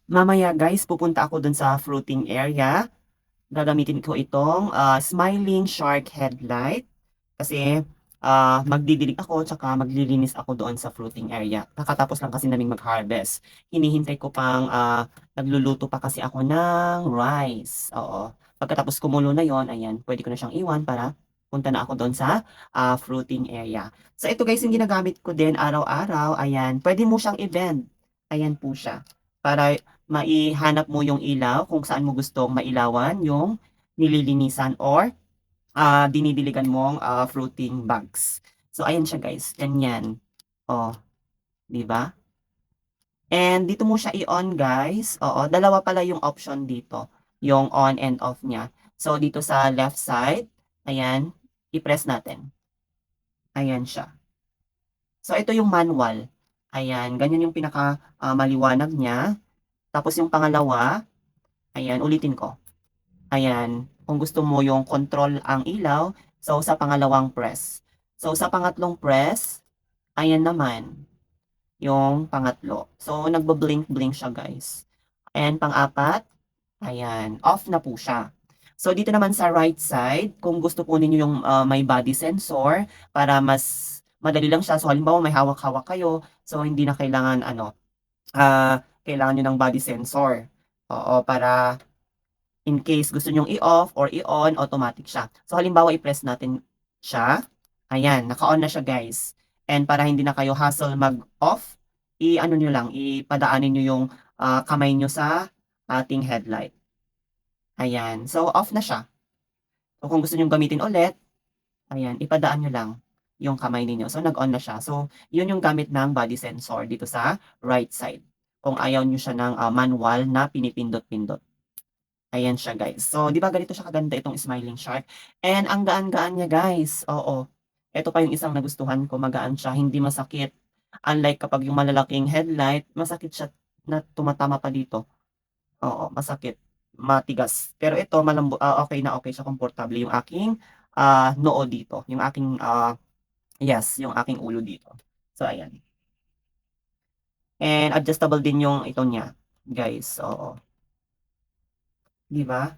Mamaya guys, pupunta ako dun sa fruiting area. Gagamitin ko itong smiling shark headlight. Kasi magdidilig ako tsaka maglilinis ako doon sa fruiting area. Kakatapos lang kasi naming mag-harvest. Hinihintay ko pang nagluluto pa kasi ako ng rice. Oo. Pagkatapos kumulo na yon, ayan, pwede ko na siyang iwan para punta na ako doon sa fruiting area. So ito guys, yung ginagamit ko din araw-araw. Ayan, pwede mo siyang i-bend. Ayan po siya. Para maihanap mo yung ilaw kung saan mo gustong mailawan yung nililinisan or dinidiligan mong fruiting bags. So, ayan siya guys. Ganyan. Oh, di ba? And dito mo siya i-on guys. Oo, dalawa pala yung option dito. Yung on and off niya. So, dito sa left side, ayan, i-press natin. Ayan siya. So, ito yung manual. Ayan, ganyan yung pinaka maliwanag niya. Tapos yung pangalawa, ayan, ulitin ko. Ayan, kung gusto mo yung control ang ilaw, so sa pangalawang press. So sa pangatlong press, ayan naman, yung pangatlo. So nagbo-blink-blink siya guys. And pang-apat, ayan, off na po siya. So dito naman sa right side, kung gusto po ninyo yung may body sensor para mas madali lang siya. So halimbawa may hawak-hawak kayo, so hindi na kailangan kailangan nyo ng body sensor. Oo, para in case gusto nyong i-off or i-on, automatic siya. So halimbawa i-press natin siya. Ayan, naka-on na siya guys. And para hindi na kayo hassle mag-off, i-ano nyo lang, ipadaanin nyo yung kamay nyo sa ating headlight. Ayan, so off na siya. So kung gusto nyong gamitin ulit, ayan, ipadaan nyo lang yung kamay ninyo. So nag-on na siya. So yun yung gamit ng body sensor dito sa right side. Kung ayaw nyo siya ng manual na pinipindot-pindot. Ayan siya guys. So, 'di ba ganito siya kaganda itong smiling shark? And ang gaan-gaan niya guys. Oo. Ito pa yung isang nagustuhan ko, magaan siya, hindi masakit. Unlike kapag yung malalaking headlight, masakit siya na tumatama pa dito. Oo, masakit, matigas. Pero ito okey na okey siya, komportable yung aking noo dito, yung aking yes, yung aking ulo dito. So ayan. And adjustable din yung ito niya, guys. Oo, 'di ba?